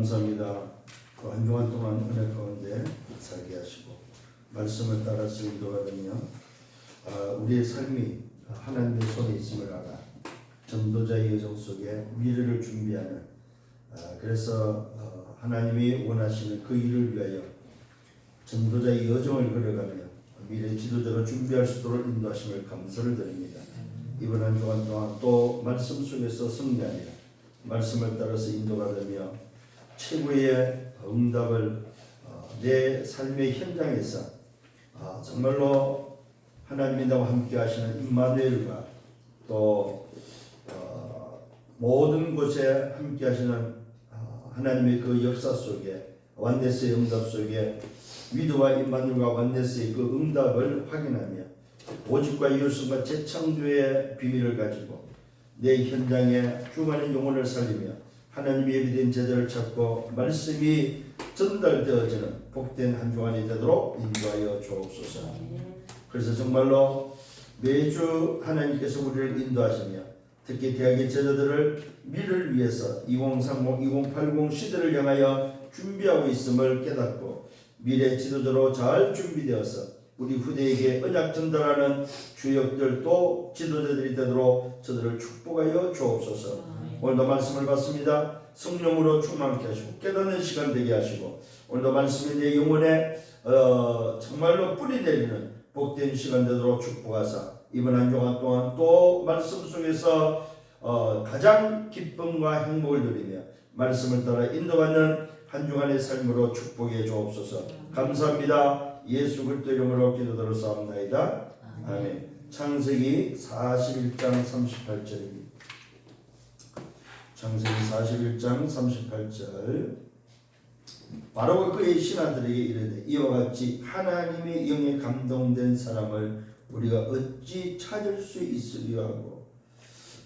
감사합니다. 한 주간 동안 은혜 가운데 살게 하시고 말씀을 따라서 인도하며 우리의 삶이 하나님의 손에 있음을 알아 전도자의 여정 속에 미래를 준비하는 그래서 하나님이 원하시는 그 일을 위하여 전도자의 여정을 걸어가며 미래 지도자로 준비할 수 있도록 인도하심을 감사를 드립니다. 이번 한 주간 동안 또 말씀 속에서 승리하리라 말씀을 따라서 인도받으며 최고의 응답을 내 삶의 현장에서 정말로 하나님이 나와 함께 하시는 임마누엘과 또 모든 곳에 함께 하시는 하나님의 그 역사 속에 완네스의 응답 속에 위드와 임마누엘과 완네스의 그 응답을 확인하며 오직과 이웃과 재창조의 비밀을 가지고 내 현장에 주많은 영혼을 살리며 하나님의 예비된 제자를 찾고 말씀이 전달되어지는 복된 한 주간이 되도록 인도하여 주옵소서. 그래서 정말로 매주 하나님께서 우리를 인도하시며 특히 대학의 제자들을 미래를 위해서 2030, 2080 시대를 향하여 준비하고 있음을 깨닫고 미래 지도자로 잘 준비되어서 우리 후대에게 언약 전달하는 주역들도 지도자들이 되도록 저들을 축복하여 주옵소서. 오늘도 말씀을 받습니다. 성령으로 충만케 하시고 깨닫는 시간 되게 하시고 오늘도 말씀이 내 영혼에 정말로 뿌리 내리는 복된 시간 되도록 축복하사 이번 한 주간 동안 또 말씀 속에서 가장 기쁨과 행복을 누리며 말씀을 따라 인도받는 한 주간의 삶으로 축복해 주옵소서. 감사합니다. 예수 그리스도 이름으로 기도드렸사옵나이다. 아멘. 창세기 41장 38절입니다. 창세기 41장 38절 바로가 그의 신하들에게 이르되 이와 같이 하나님의 영에 감동된 사람을 우리가 어찌 찾을 수 있으리요 하고.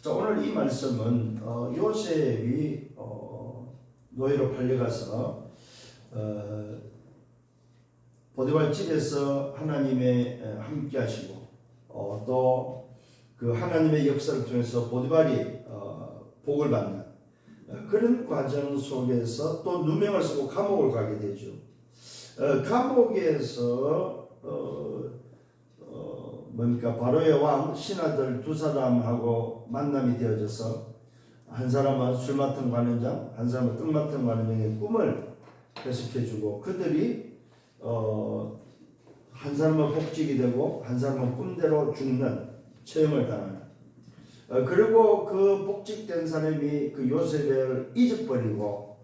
자, 오늘 이 말씀은 요셉이 노예로 팔려가서 보디발 집에서 하나님의 함께 하시고 또 그 하나님의 역사를 통해서 보디발이 복을 받는 그런 과정 속에서 또 누명을 쓰고 감옥을 가게 되죠. 감옥에서 바로의 왕 신하들 두 사람하고 만남이 되어져서 한 사람은 술 맡은 관원장, 한 사람은 떡 맡은 관원장의 꿈을 해석해주고 그들이 한 사람은 복직이 되고 한 사람은 꿈대로 죽는 체험을 당하는 그리고 그 복직된 사람이 그 요셉을 잊어버리고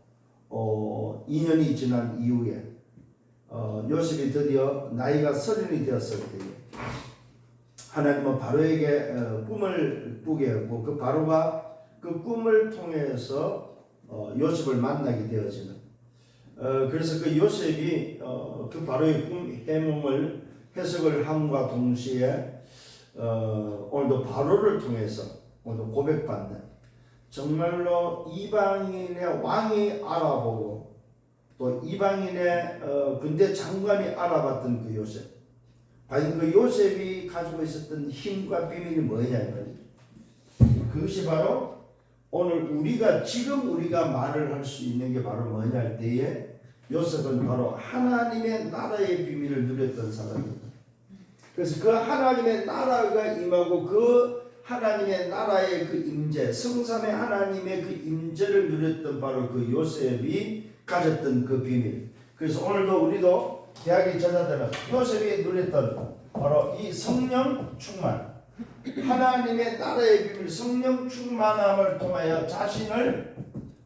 2년이 지난 이후에 요셉이 드디어 나이가 30이 되었을 때에 하나님은 바로에게 꿈을 꾸게 하고 그 바로가 그 꿈을 통해서 요셉을 만나게 되어지는 그래서 그 요셉이 그 바로의 꿈 해몽을 해석을 함과 동시에 오늘도 바로를 통해서 오늘도 고백받는 정말로 이방인의 왕이 알아보고 또 이방인의 군대 장관이 알아봤던 그 요셉. 과연 그 요셉이 가지고 있었던 힘과 비밀이 뭐냐면 그것이 바로 오늘 지금 우리가 말을 할 수 있는 게 바로 뭐냐 할 때에 요셉은 바로 하나님의 나라의 비밀을 누렸던 사람입니다. 그래서 그 하나님의 나라가 임하고 그 하나님의 나라의 그 임재, 성삼의 하나님의 그 임재를 누렸던 바로 그 요셉이 가졌던 그 비밀. 그래서 오늘도 우리도 대학의 제자들은 요셉이 누렸던 바로 이 성령 충만, 하나님의 나라의 비밀, 성령 충만함을 통하여 자신을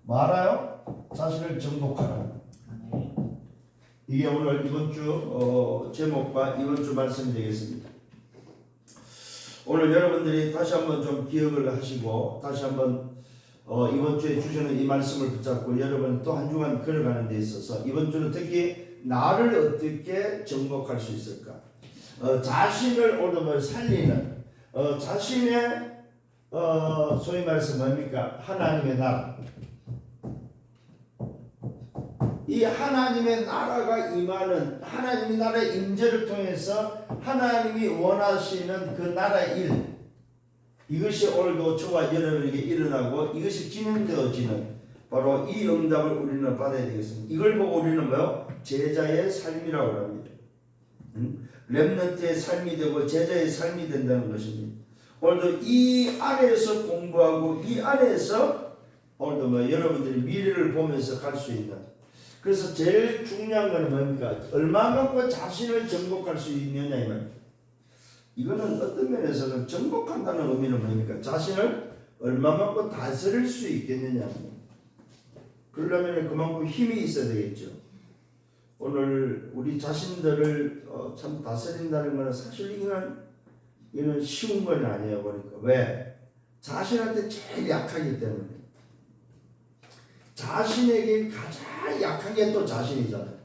말하여 자신을 정복하는. 이게 오늘 이번 주 제목과 이번 주 말씀이 되겠습니다. 오늘 여러분들이 다시 한번 좀 기억을 하시고 다시 한번 이번 주에 주시는 이 말씀을 붙잡고 여러분 또 한 주간 걸어가는 데 있어서 이번 주는 특히 나를 어떻게 정복할 수 있을까? 자신을 오늘 살리는 자신의 소위 말해서 뭡니까? 하나님의 나라. 이 하나님의 나라가 임하는 하나님의 나라의 임재를 통해서 하나님이 원하시는 그 나라의 일 이것이 오늘도 저와 여러분에게 일어나고 이것이 진행되어지는 바로 이 응답을 우리는 받아야 되겠습니다. 이걸 보고 우리는 뭐요? 제자의 삶이라고 합니다. 렘넌트의 삶이 되고 제자의 삶이 된다는 것입니다. 오늘도 이 안에서 공부하고 이 안에서 오늘도 뭐 여러분들이 미래를 보면서 갈 수 있는, 그래서 제일 중요한 건 뭡니까? 얼마만큼 자신을 정복할 수 있느냐 이 말입니다. 이거는 어떤 면에서는 정복한다는 의미는 뭡니까? 자신을 얼마만큼 다스릴 수 있겠느냐. 그러려면 그만큼 힘이 있어야 되겠죠. 오늘 우리 자신들을 참 다스린다는 것은 사실 이건 쉬운 건 아니에요. 그러니까 왜? 자신한테 제일 약하기 때문에. 자신에게 가장 약한 게 또 자신이잖아요.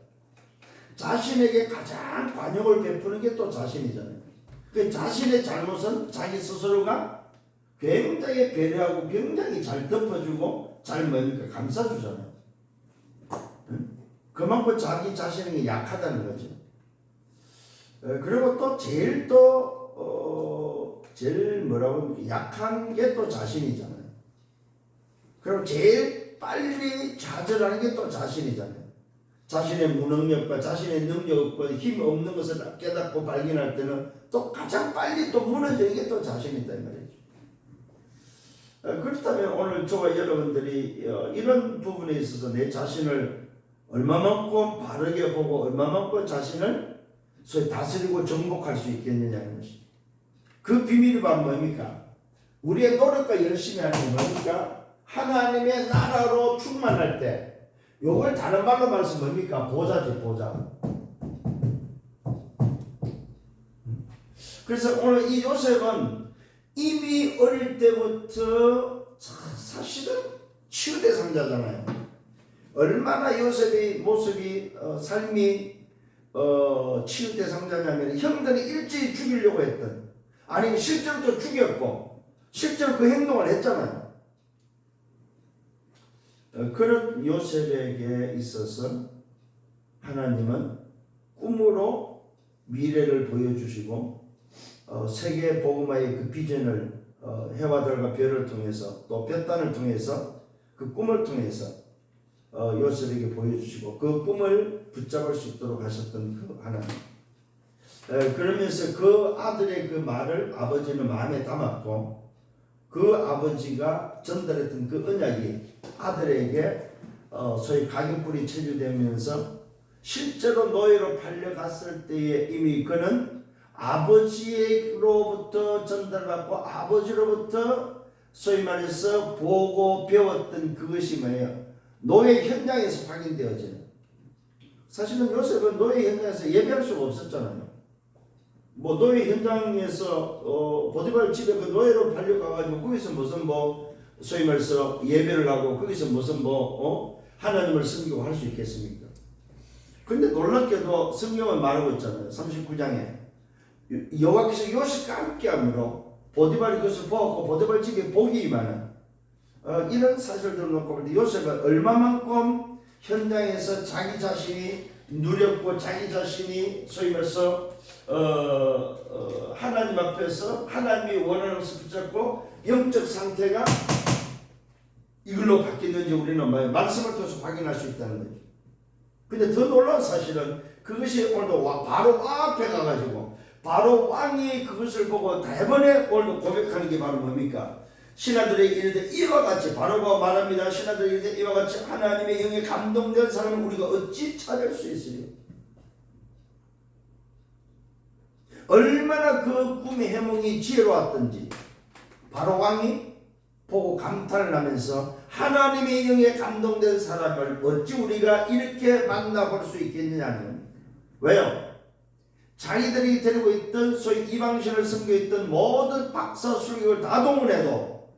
자신에게 가장 관용을 베푸는 게 또 자신이잖아요. 그 자신의 잘못은 자기 스스로가 굉장히 배려하고 굉장히 잘 덮어주고 잘 뭡니까? 감싸주잖아요. 그만큼 자기 자신에게 약하다는 거죠. 그리고 또 제일 뭐라고 약한 게 또 자신이잖아요. 그리고 제일 빨리 좌절하는 게 또 자신이잖아요. 자신의 무능력과 자신의 능력과 힘이 없는 것을 깨닫고 발견할 때는 또 가장 빨리 또 무너지는 게 또 자신이다 이 말이죠. 그렇다면 오늘 저와 여러분들이 이런 부분에 있어서 내 자신을 얼마만큼 바르게 보고 얼마만큼 자신을 소위 다스리고 정복할 수 있겠느냐는 것입니다. 그 비밀이 바로 뭡니까? 우리의 노력과 열심히 하는 게 뭡니까? 하나님의 나라로 충만할 때, 요걸 다른 말로 말해서 뭡니까? 보좌지, 보좌. 그래서 오늘 이 요셉은 이미 어릴 때부터 사실은 치유 대상자잖아요. 얼마나 요셉의 모습이 삶이 치유 대상자냐면 형들이 일찍 죽이려고 했던, 아니면 실제로 또 죽였고 실제로 그 행동을 했잖아요. 그런 요셉에게 있어서 하나님은 꿈으로 미래를 보여주시고 세계 복음화의 그 비전을 해와 달과 별을 통해서 또 볕단을 통해서 그 꿈을 통해서 요셉에게 보여주시고 그 꿈을 붙잡을 수 있도록 하셨던 그 하나님. 그러면서 그 아들의 그 말을 아버지는 마음에 담았고 그 아버지가 전달했던 그 언약이 아들에게 소위 각인뿔이 체류되면서 실제로 노예로 팔려갔을 때에 이미 그는 아버지로부터 전달받고 아버지로부터 소위 말해서 보고 배웠던 그것이 뭐예요? 노예 현장에서 확인되어지는. 사실은 요셉은 노예 현장에서 예배할 수가 없었잖아요. 뭐 노예 현장에서 보디발 집에 그 노예로 팔려가가지고 거기서 무슨 뭐 소위 말해서 예배를 하고 거기서 무슨 뭐 하나님을 섬기고 할 수 있겠습니까? 근데 놀랍게도 성경은 말하고 있잖아요. 39장에 여호와께서 요셉과 함께함으로 보디발이 그것을 보았고 보디발 집에 복이 임하는 이런 사실들을 놓고 볼 때 요셉은 얼마만큼 현장에서 자기 자신이 누렸고 자기 자신이 소위 말해서 하나님 앞에서 하나님이 원하는 것을 붙잡고 영적 상태가 이걸로 바뀌는지 우리는 말씀을 통해서 확인할 수 있다는 거죠. 근데 더 놀라운 사실은 그것이 오늘도 바로 왕 앞에 가가지고 바로 왕이 그것을 보고 대번에 오늘도 고백하는 게 바로 뭡니까? 신하들에게 이르되 이와 같이 바로가 말합니다. 신하들에게 이르되 이와 같이 하나님의 영에 감동된 사람을 우리가 어찌 찾을 수 있으리요? 얼마나 그 꿈의 해몽이 지혜로웠던지 바로 왕이 보고 감탄을 하면서 하나님의 영에 감동된 사람을 어찌 우리가 이렇게 만나볼 수 있겠느냐는. 왜요? 자기들이 데리고 있던 소위 이방신을 섬겨 있던 모든 박사 술객을 다 동원해도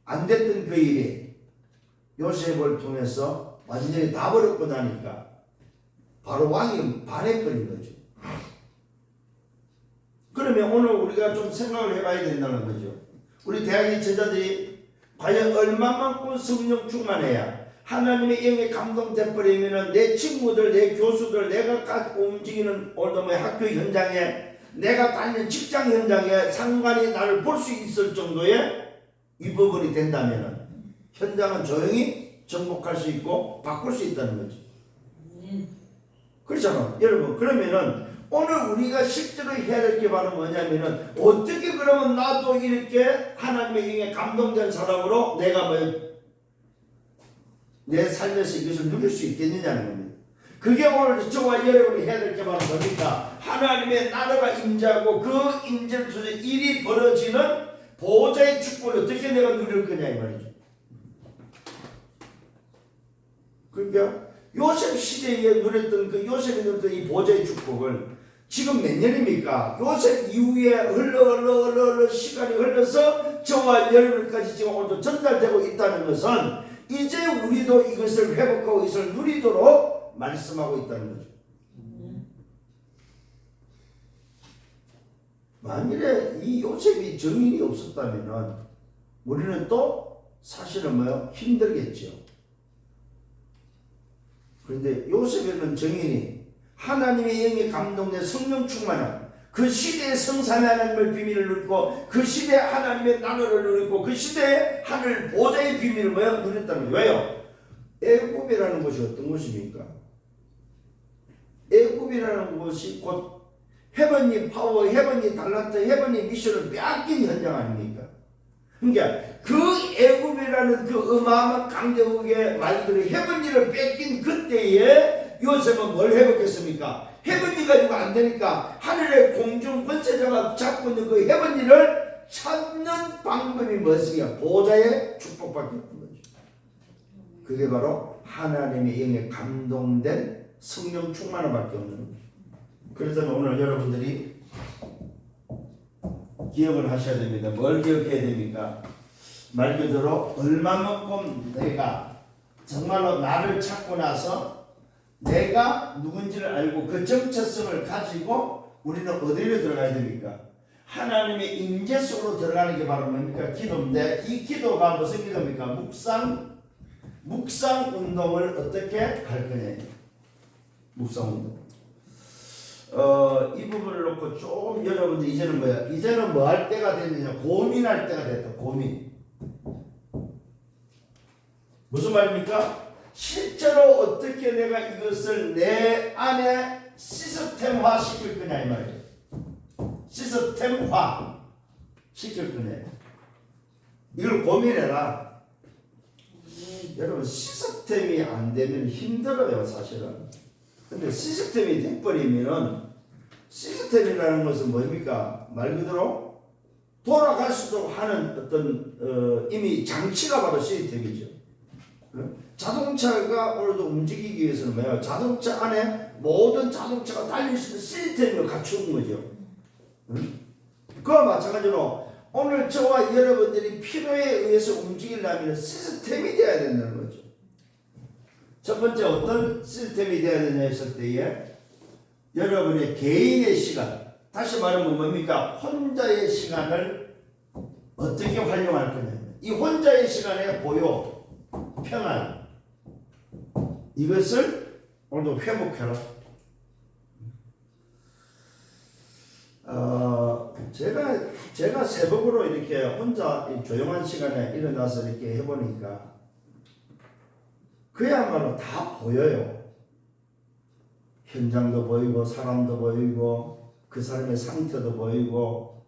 안 됐던 그 일이 요셉을 통해서 완전히 다 버렸고 나니까 바로 왕이 반해버린 거죠. 그러면 오늘 우리가 좀 생각을 해봐야 된다는 거죠. 우리 대학의 제자들이 과연 얼마만큼 성령 충만해야 하나님의 영에 감동돼버리면 내 친구들, 내 교수들, 내가 움직이는 오늘의 학교 현장에, 내가 다니는 직장 현장에 상관이 나를 볼 수 있을 정도의 이 부분이 된다면 현장은 조용히 정복할 수 있고 바꿀 수 있다는 거죠. 그렇잖아. 여러분, 그러면은 오늘 우리가 실제로 해야 될 게 바로 뭐냐면은 어떻게 그러면 나도 이렇게 하나님의 영에 감동된 사람으로 내가 내 삶에서 이것을 누릴 수 있겠느냐는 겁니다. 그게 오늘 저와 여러분이 해야 될 게 바로 뭡니까? 하나님의 나라가 임재하고 그 임재를 통해 일이 벌어지는 보호자의 축복을 어떻게 내가 누릴 거냐 이 말이죠. 그러니까 요셉 시대에 누렸던 그 요셉이 누렸던 이 보호자의 축복을 지금 몇 년입니까? 요셉 이후에 흘러 시간이 흘러서 저와 여러분까지 지금 오늘도 전달되고 있다는 것은 이제 우리도 이것을 회복하고 이것을 누리도록 말씀하고 있다는 거죠. 만일에 이 요셉이 정인이 없었다면 우리는 또 사실은 힘들겠죠. 그런데 요셉에는 정인이 하나님의 영에 감동된 성령 충만한 그 시대의 성삼위 하나님의 비밀을 누리고 그 시대의 하나님의 나라를 누리고 그 시대의 하늘 보좌의 비밀을 누렸다는 거예요. 왜요? 애굽이라는 것이 어떤 것입니까? 애굽이라는 것이 곧 헤븐리 파워, 헤븐리 달란트, 헤븐리 미션을 빼앗긴 현장 아닙니까? 그러니까 그 애굽이라는 그 어마어마한 강대국의 말들이 헤븐리를 뺏긴 그때에 요셉은 뭘 회복했습니까? 헤븐리 가지고 안 되니까 하늘의 공중 권세자가 잡고 있는 그 헤븐리를 찾는 방법이 무엇이냐? 보좌의 축복밖에 없는 거죠. 그게 바로 하나님의 영에 감동된 성령 충만을 밖에 없는 거죠. 그래서 오늘 여러분들이 기억을 하셔야 됩니다. 뭘 기억해야 됩니까? 말 그대로 얼마만큼 내가 정말로 나를 찾고 나서 내가 누군지를 알고 그 정체성을 가지고 우리는 어디로 들어가야 됩니까? 하나님의 임재 속으로 들어가는 게 바로 뭡니까? 기도인데 이 기도가 무슨 기도입니까? 묵상 운동을 어떻게 할 거냐? 묵상 운동. 이 부분을 놓고 조금 여러분들 이제는 뭐야? 이제는 뭐 할 때가 됐느냐? 고민할 때가 됐다. 고민. 무슨 말입니까? 실제로 어떻게 내가 이것을 내 안에 시스템화 시킬 거냐 이 말이에요. 시스템화 시킬 거냐. 이걸 고민해라. 여러분 시스템이 안 되면 힘들어요 사실은. 근데 시스템이 돼버리면은 시스템이라는 것은 뭡니까? 말 그대로 돌아갈 수도 하는 어떤 이미 장치가 바로 시스템이죠. 자동차가 오늘도 움직이기 위해서는 뭐예요? 자동차 안에 모든 자동차가 달릴 수 있는 시스템을 갖추는 거죠. 그와 마찬가지로 오늘 저와 여러분들이 필요에 의해서 움직이려면 시스템이 되어야 된다는 거죠. 첫 번째 어떤 시스템이 되어야 되냐 했을 때에 여러분의 개인의 시간, 다시 말하면 뭡니까? 혼자의 시간을 어떻게 활용할 거냐. 이 혼자의 시간의 고요, 평안, 이것을 오늘도 회복해라. 제가 새벽으로 이렇게 혼자 조용한 시간에 일어나서 이렇게 해보니까 그야말로 다 보여요. 현장도 보이고 사람도 보이고 그 사람의 상태도 보이고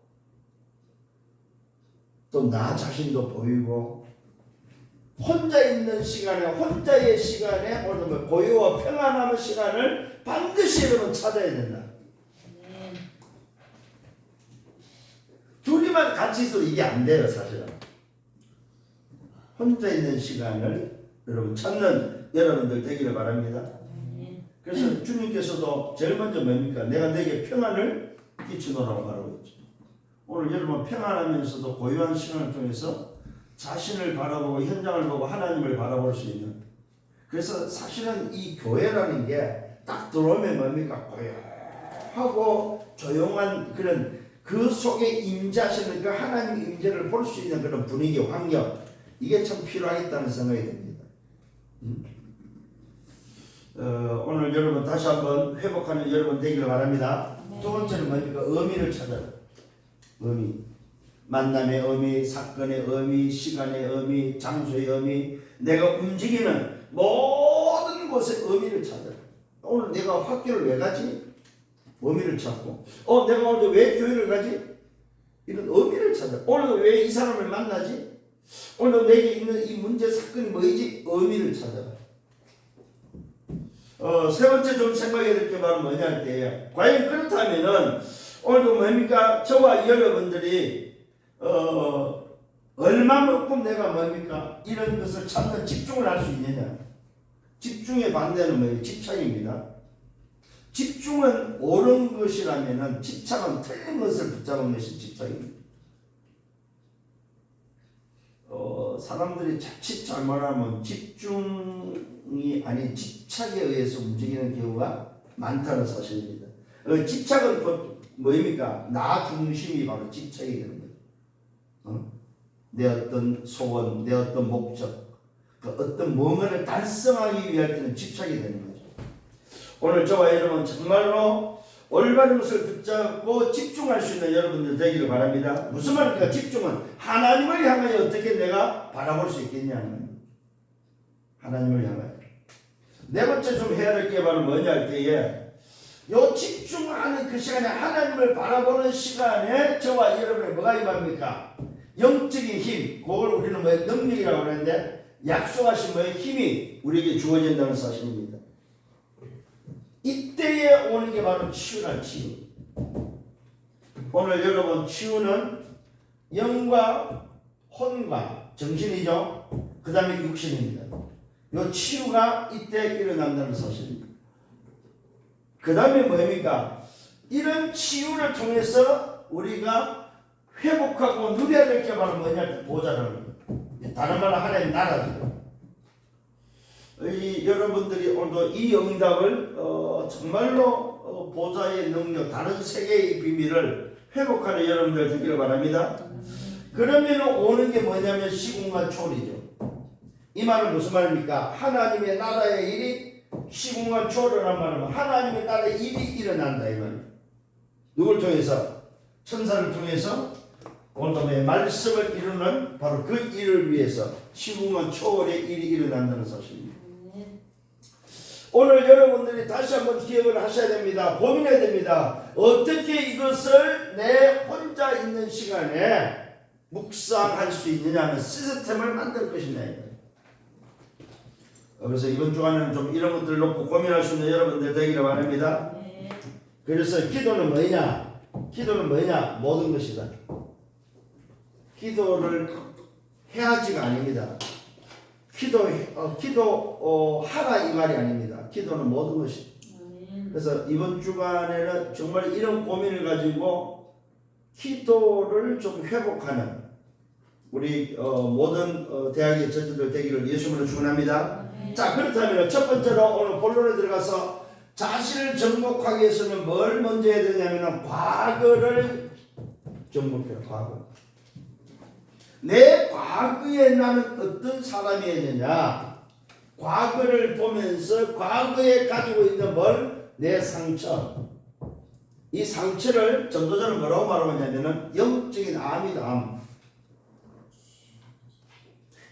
또 나 자신도 보이고 혼자 있는 시간에 혼자의 시간에 오늘 고요와 평안함의 시간을 반드시 여러분 찾아야 된다. 둘이만 같이 있어도 이게 안 돼요 사실은. 혼자 있는 시간을 여러분 찾는 여러분들 되기를 바랍니다. 그래서 주님께서도 제일 먼저 뭡니까? 내가 내게 평안을 끼치노라고 말하고 있죠. 오늘 여러분 평안하면서도 고요한 시간을 통해서 자신을 바라보고 현장을 보고 하나님을 바라볼 수 있는. 그래서 사실은 이 교회라는 게 딱 들어오면 뭡니까? 고요하고 조용한 그런 그 속에 임재하시는 그 하나님의 임재를 볼 수 있는 그런 분위기, 환경, 이게 참 필요하겠다는 생각이 듭니다. 오늘 여러분 다시 한번 회복하는 여러분 되기를 바랍니다. 두 번째는 뭡니까? 의미를 찾아라. 의미. 만남의 의미, 사건의 의미, 시간의 의미, 장소의 의미, 내가 움직이는 모든 곳에 의미를 찾아. 오늘 내가 학교를 왜 가지? 의미를 찾고, 내가 오늘 왜 교회를 가지? 이런 의미를 찾아. 오늘 왜 이 사람을 만나지? 오늘 내게 있는 이 문제 사건이 뭐이지? 의미를 찾아. 세 번째 좀 생각해야 될 게 바로 뭐냐 할 때, 과연 그렇다면은 오늘도 뭡니까? 저와 여러분들이 얼마만큼 내가 뭡니까? 이런 것을 찾는 집중을 할 수 있느냐? 집중의 반대는 뭐예요? 집착입니다. 집중은 옳은 것이라면은 집착은 틀린 것을 붙잡은 것이 집착입니다. 사람들이 자칫 잘못하면 집중이 아닌 집착에 의해서 움직이는 경우가 많다는 사실입니다. 집착은 뭐입니까? 나 중심이 바로 집착이 되는 거예요. 내 어떤 소원, 내 어떤 목적, 그 어떤 뭔가를 달성하기 위할 때는 집착이 되는 거죠. 오늘 저와 여러분 정말로 올바른 것을 붙잡고 집중할 수 있는 여러분들 되기를 바랍니다. 무슨 말입니까? 집중은 하나님을 향하여 어떻게 내가 바라볼 수 있겠냐는, 하나님을 향하여. 네 번째 좀 해야 될 게 바로 뭐냐 할 때에, 요 집중하는 그 시간에 하나님을 바라보는 시간에 저와 여러분의 뭐가 임합니까? 영적인 힘, 그걸 우리는 뭐 능력이라고 하는데, 약속하신 뭐의 힘이 우리에게 주어진다는 사실입니다. 이때에 오는 게 바로 치유란 치유. 오늘 여러분, 치유는 영과 혼과 정신이죠. 그 다음에 육신입니다. 이 치유가 이때 일어난다는 사실입니다. 그 다음에 뭡니까? 이런 치유를 통해서 우리가 회복하고 누려야 될 게 바로 뭐냐? 보좌라는 거예요. 다른 말로 하나님 나라죠. 여러분들이 오늘도 이 응답을 정말로 보좌의 능력, 다른 세계의 비밀을 회복하는 여러분들 되기를 바랍니다. 그러면 오는 게 뭐냐면 시공간 초월이죠. 이 말은 무슨 말입니까? 하나님의 나라의 일이 시공간 초월이라는 말은 하나님의 나라의 일이 일어난다 이 말이에요. 누굴 통해서? 천사를 통해서 오늘의 말씀을 이루는 바로 그 일을 위해서 시공간 초월의 일이 일어난다는 사실입니다. 오늘 여러분들이 다시 한번 기억을 하셔야 됩니다. 고민해야 됩니다. 어떻게 이것을 내 혼자 있는 시간에 묵상할 수 있느냐는 시스템을 만들 것이냐. 그래서 이번 주간에는 좀 이런 것들을 놓고 고민할 수 있는 여러분들 되기를 바랍니다. 그래서 기도는 뭐냐? 기도는 뭐냐? 모든 것이다. 기도를 해야지가 아닙니다. 하라 이 말이 아닙니다. 기도는 모든 것이. 그래서 이번 주간에는 정말 이런 고민을 가지고 기도를 좀 회복하는 우리 모든 대학의 전체들 되기를 예수님으로 축원합니다. 자, 그렇다면 첫 번째로 오늘 본론에 들어가서 자신을 정복하기 위해서는 뭘 먼저 해야 되냐면 과거를 정복해요. 과거. 내 과거에 나는 어떤 사람이었느냐, 과거를 보면서 과거에 가지고 있는 내 상처, 이 상처를 전도자는 뭐라고 말하냐면은 영적인 암이다. 암.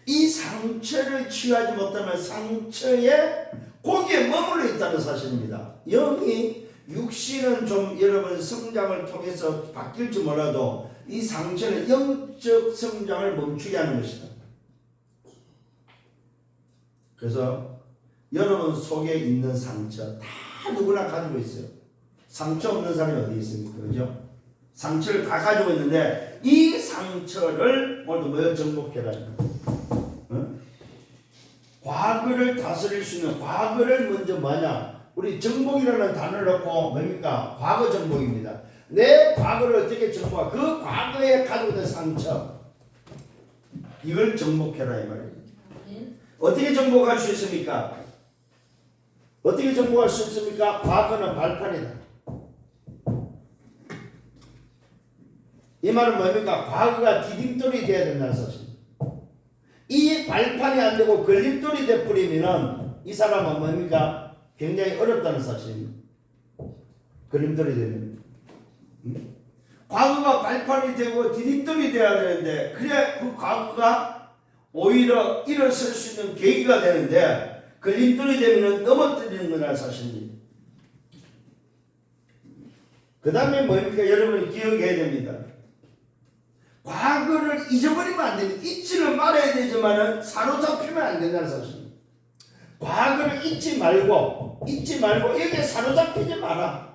이 상처를 치유하지 못하면 상처에 거기에 머물러 있다는 사실입니다. 영이 육신은 좀 여러분 성장을 통해서 바뀔지 몰라도 이 상처는 영적 성장을 멈추게 하는 것이다. 그래서 여러분 속에 있는 상처 다 누구나 가지고 있어요. 상처 없는 사람이 어디 있습니까? 그죠? 상처를 다 가지고 있는데 이 상처를 오늘도 뭐여 정복해라. 응? 과거를 다스릴 수 있는 과거를 먼저 뭐냐? 우리 정복이라는 단어를 넣고 뭡니까? 과거 정복입니다. 내 과거를 어떻게 정복하? 그 과거에 가지고 있는 상처 이걸 정복해라 이 말이에요. 어떻게 정복할 수 있습니까? 어떻게 정복할 수 있습니까? 과거는 발판이다. 이 말은 뭡니까? 과거가 디딤돌이 되어야 된다는 사실. 이 발판이 안 되고 걸림돌이 되어버리면 이 사람은 뭡니까? 굉장히 어렵다는 사실입니다. 걸림돌이 되면. 과거가 발판이 되고 디딤돌이 되어야 되는데 그래 그 과거가 오히려 일어설 수 있는 계기가 되는데 걸림돌이 되면 넘어뜨리는 거라는 사실입니다. 그 다음에 뭡니까? 여러분이 기억해야 됩니다. 과거를 잊어버리면 안 됩니다. 잊지는 말아야 되지만 사로잡히면 안 된다는 사실입니다. 과거를 잊지 말고 여기에 사로잡히지 마라.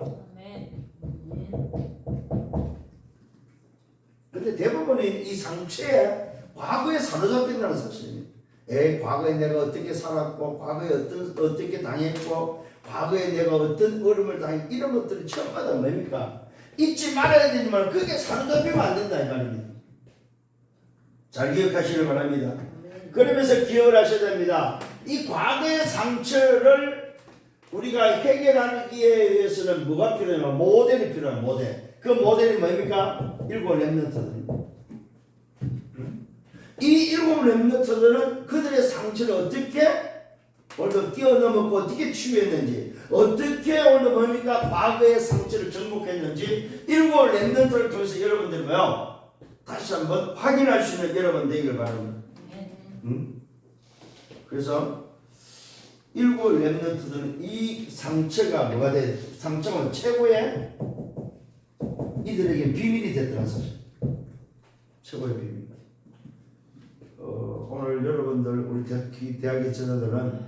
근데 대부분의 이 상처에 과거에 사로잡힌다는 사실입니다. 과거에 내가 어떻게 살았고, 과거에 어떻게 당했고, 과거에 내가 어떤 어려움을 당했고, 이런 것들이 처음마다 뭡니까? 잊지 말아야 되지만 그게 사로잡히면 안 된다 이 말입니다. 잘 기억하시길 바랍니다. 그러면서 기억을 하셔야 됩니다. 이 과거의 상처를 우리가 해결하기 위해서는 뭐가 필요하냐면 모델이 필요한 모델. 그 모델이 뭡니까? 일곱 렘넌트들입니다. 이 일곱 렘넌트들은 그들의 상처를 어떻게 오늘 뛰어넘었고 어떻게 치유했는지, 어떻게 오늘 뭡니까? 과거의 상처를 정복했는지 일곱 렘넌트를 통해서 여러분들 뭐요? 다시 한번 확인할 수 있는 여러분 되기를 바랍니다. 그래서 일곱 렘넌트들은 이 상처가 뭐가 돼? 상처가 최고의 이들에게 비밀이 됐다는 사실. 최고의 비밀. 오늘 여러분들 우리 대학의 제자들은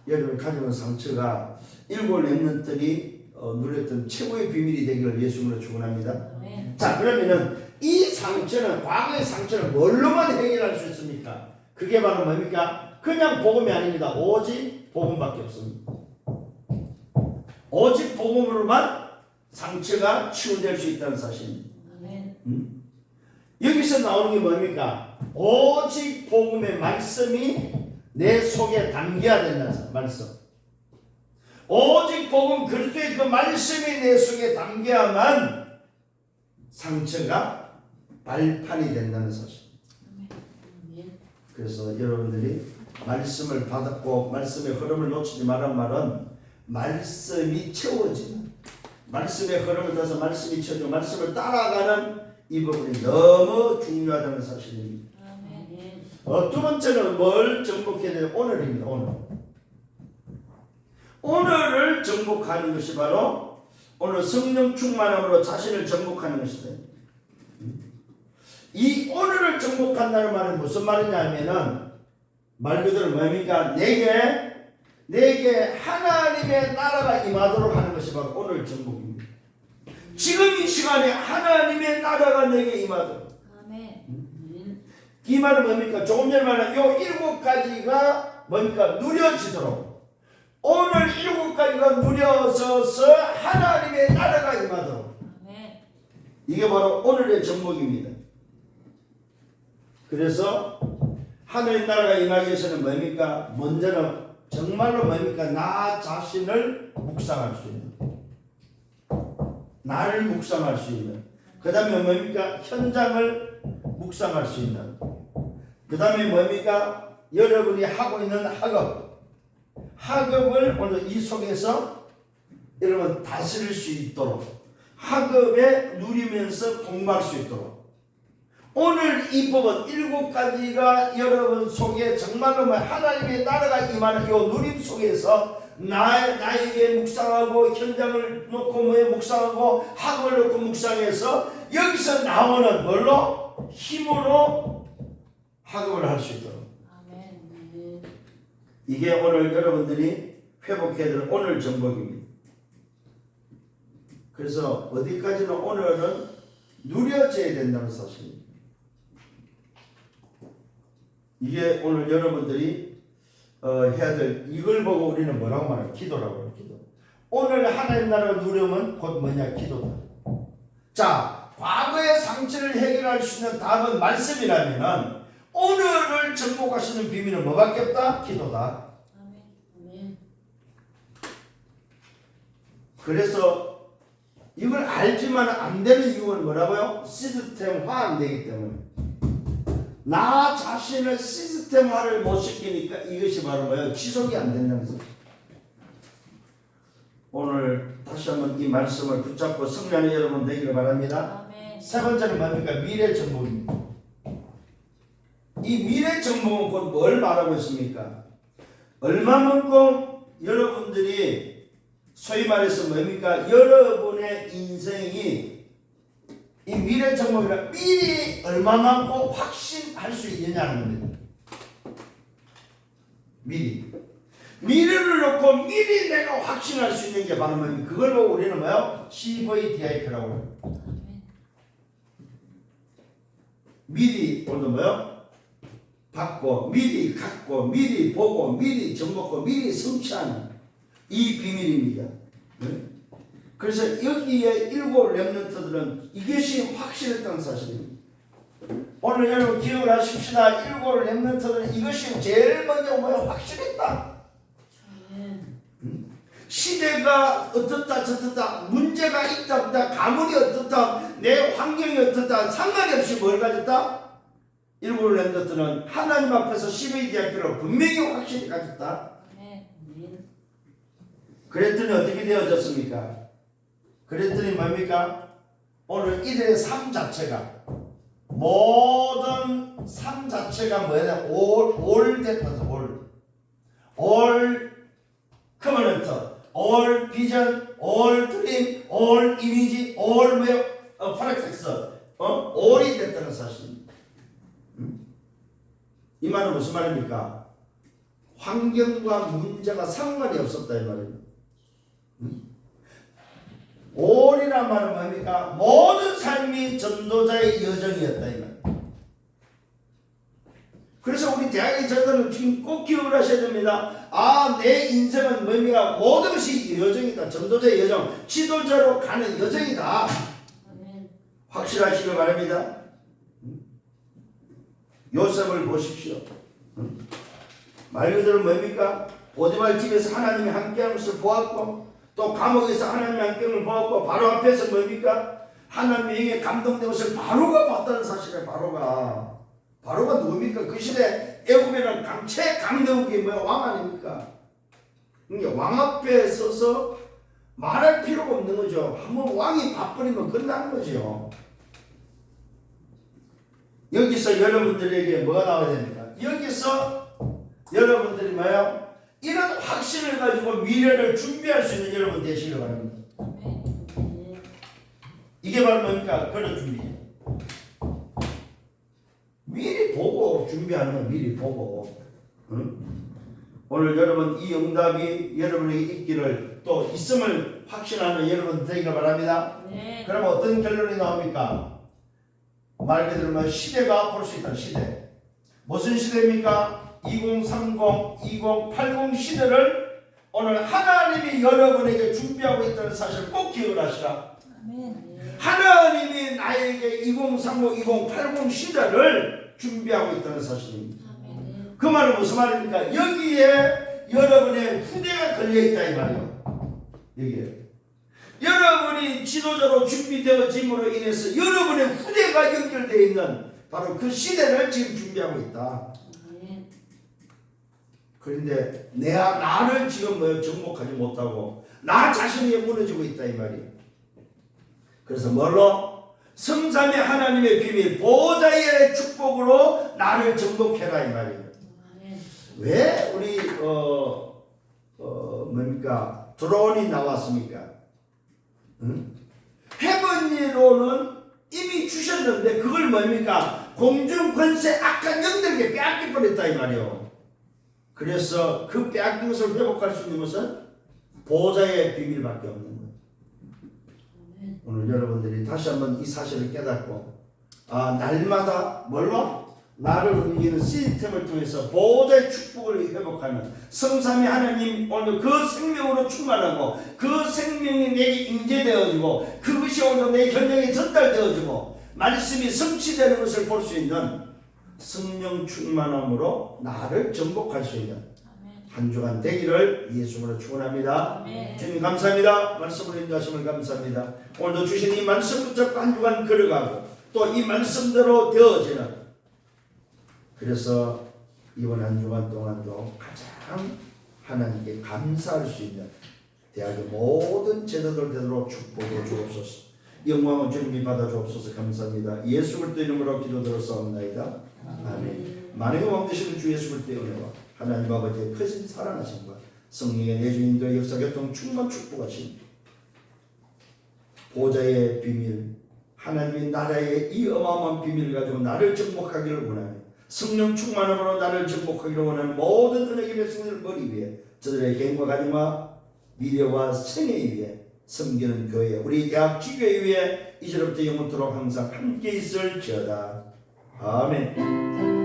여러분이 가지고 있는 상처가 일곱 렘넌트들이 누렸던 최고의 비밀이 되기를 예수님으로 축원합니다. 자, 그러면은 이 상처는 과거의 상처를 뭘로만 해결할 수 있습니까? 그게 바로 뭡니까? 그냥 복음이 아닙니다. 오직 복음밖에 없습니다. 오직 복음으로만 상처가 치유될 수 있다는 사실입니다. 여기서 나오는 게 뭡니까? 오직 복음의 말씀이 내 속에 담겨야 된다는 말씀. 오직 복음 그리스도의 그 말씀이 내 속에 담겨야만 상처가 발판이 된다는 사실. 그래서 여러분들이 말씀을 받았고 말씀의 흐름을 놓치지 말란 말은 말씀이 채워지는, 말씀의 흐름을 따라서 말씀이 채워지고 말씀을 따라가는 이 부분이 너무 중요하다는 사실입니다. 두 번째는 뭘 정복해야 돼요? 오늘입니다. 오늘을 정복하는 것이 바로 오늘 성령 충만함으로 자신을 정복하는 것이다. 이 오늘을 정복한다는 말은 무슨 말이냐 하면은 말 그대로 뭡니까? 내게 하나님의 나라가 임하도록 하는 것이 바로 오늘 정복입니다. 지금 이 시간에 하나님의 나라가 내게 임하도록. 이 말은 뭡니까? 조금 전에 말한 요 일곱 가지가 뭡니까? 누려지도록. 오늘 일곱 가지가 누려져서 하나님의 나라가 임하도록. 이게 바로 오늘의 정복입니다. 그래서 하나님 나라가 임하기 위해서는 뭡니까? 먼저는 정말로 뭡니까? 나 자신을 묵상할 수 있는, 나를 묵상할 수 있는, 그 다음에 뭡니까? 현장을 묵상할 수 있는, 그 다음에 뭡니까? 여러분이 하고 있는 학업을 오늘 이 속에서 여러분 다스릴 수 있도록, 학업에 누리면서 공부할 수 있도록. 오늘 이 법은 일곱 가지가 여러분 속에 정말로 하나님의 나라가 임하는 이 누림 속에서 나에게 묵상하고 현장을 놓고 묵상하고 학을 놓고 묵상해서 여기서 나오는 뭘로? 힘으로 학업을 할 수 있도록. 이게 오늘 여러분들이 회복해야 될 오늘 정복입니다. 그래서 어디까지나 오늘은 누려져야 된다는 사실입니다. 이게 오늘 여러분들이 해야 될, 이걸 보고 우리는 뭐라고 말해요? 기도라고 해요. 기도. 오늘 하나님 나라를 누려면 곧 뭐냐? 기도다. 자, 과거의 상처를 해결할 수 있는 답은 말씀이라면 오늘을 정복하시는 비밀은 뭐밖에 없다? 기도다. 그래서 이걸 알지만 안 되는 이유는 뭐라고요? 시스템화 안 되기 때문에. 나 자신을 시스템화를 못 시키니까 이것이 바로 뭐예요? 지속이 안 된다는 거죠. 오늘 다시 한번 이 말씀을 붙잡고 승리하는 여러분 되기를 바랍니다. 세 번째는 뭡니까? 미래 정복입니다. 이 미래 정복은 곧 뭘 말하고 있습니까? 얼마만큼 여러분들이 소위 말해서 뭡니까? 여러분의 인생이 이 미래 정복이라 미리 얼마만큼 확신할 수 있느냐는 겁니다. 미래를 놓고 미리 내가 확신할 수 있는 게 바로 뭡니까? 그걸 보고 우리는 뭐요? CVDIP라고 합니다. 미리 오늘 뭐요? 받고 미리 갖고 미리 보고 미리 정복하고 미리 성취하는 이 비밀입니다. 네? 그래서 여기에 일곱 렘넌트들은 이것이 확실했다는 사실입니다. 오늘 여러분 기억을 하십시다. 일곱 렘넌트들은 이것이 제일 먼저 뭐야? 확실했다. 시대가 어떻다 저떻다 문제가 있다 없다 가문이 어떻다 내 환경이 어떻다 상관이 없이 뭘 가졌다? 일곱 렘넌트는 하나님 앞에서 CVDIP로 분명히 확실히 가졌다. 그랬더니 어떻게 되어졌습니까? 그랬더니 뭡니까? 오늘 이들의 삶 자체가 모든 삶 자체가 뭐냐? 올 됐다. 올 커버넌트, 올 비전, 올 드림, 올 이미지, 올 프랙티스, 올이 됐다는 사실입니다. 이 말은 무슨 말입니까? 환경과 문제가 상관이 없었다 이 말입니다. 올이란 말은 뭡니까? 모든 삶이 전도자의 여정이었다 이 말. 그래서 우리 대학의 저들은 지금 꼭 기억을 하셔야 됩니다. 내 인생은 뭡니까? 모든 것이 여정이다. 전도자의 여정, 지도자로 가는 여정이다. 확실하시길 바랍니다. 요셉을 보십시오. 말 그대로 뭡니까? 오디발 집에서 하나님이 함께하는 것을 보았고 또 감옥에서 하나님의 함께함을 보았고 바로 앞에서 뭡니까? 하나님의 감동된 것을 바로가 봤다는 사실이에요. 바로가 누굽니까? 그 시대 애굽에는 강대국이 뭐야? 왕 아닙니까? 그러니까 왕 앞에 서서 말할 필요가 없는 거죠. 한번 왕이 바쁘니까 끝나는 거죠. 여기서 여러분들에게 뭐가 나와야 됩니까? 여기서 여러분들이 뭐예요? 이런 확신을 가지고 미래를 준비할 수 있는 여러분 되시길 바랍니다. 이게 바로 뭡니까? 그런 준비죠. 미리 보고 준비하는 건 미리 보고. 오늘 여러분 이 응답이 여러분에게 있기를 또 있음을 확신하는 여러분 되기를 바랍니다. 그러면 어떤 결론이 나옵니까? 말 그대로 시대가 볼 수 있다는 시대. 무슨 시대입니까? 2030, 2080 시대를 오늘 하나님이 여러분에게 준비하고 있다는 사실을 꼭 기억을 하시라. 하나님이 나에게 2030, 2080 시대를 준비하고 있다는 사실입니다. 그 말은 무슨 말입니까? 여기에 여러분의 후대가 걸려있다 이 말이에요. 여기에 여러분이 지도자로 준비되어짐으로 인해서 여러분의 후대가 연결되어 있는 바로 그 시대를 지금 준비하고 있다. 그런데 나를 지금 정복하지 못하고 나 자신이 무너지고 있다 이 말이에요. 그래서 뭘로? 성삼위 하나님의 비밀 보호자의 축복으로 나를 정복해라 이 말이에요. 왜 우리 뭡니까? 드론이 나왔습니까? 헤븐리로는 이미 주셨는데 그걸 뭡니까? 공중 권세 악한 영들에게 빼앗길 뻔했다 이 말이에요. 그래서 그 빼앗긴 것을 회복할 수 있는 것은 보호자의 비밀밖에 없는 거예요. 오늘 여러분들이 다시 한번 이 사실을 깨닫고 날마다 뭘로? 나를 움직이는 시스템을 통해서 보호자의 축복을 회복하는 성삼위 하나님 오늘 그 생명으로 충만하고 그 생명이 내게 임재되어지고 그것이 오늘 내 현장에 전달되어지고 말씀이 성취되는 것을 볼 수 있는 성령 충만함으로 나를 정복할 수 있는 한 주간 되기를 예수님으로 축원합니다. 주님 감사합니다. 말씀으로 인도하심을 감사합니다. 오늘도 주신 이 말씀 붙잡고 한 주간 걸어가고 또 이 말씀대로 되어지는 그래서 이번 한 주간 동안도 가장 하나님께 감사할 수 있는 대학의 모든 제자들 되도록 축복해 주옵소서. 영광은 주님이 받아 주옵소서. 감사합니다. 예수 그리스도 이름으로 기도드렸사옵나이다. 아멘. 만행의 왕 되시는 주 예수 그리스도의 은혜와 하나님 아버지의 크신 사랑하심과 성령의 내주인도의 역사 교통 충만 축복하심 보좌의 비밀 하나님의 나라의 이 어마어마한 비밀을 가지고 나를 정복하기를 원하며 성령 충만함으로 나를 정복하기를 원하는 모든 은혜의 백성들을 머리 위에 저들의 개인과 가정과 미래와 생애 위에 섬기는 교회 우리 대학 지교회 위에 이제부터 영원토록 항상 함께 있을지어다. 아멘.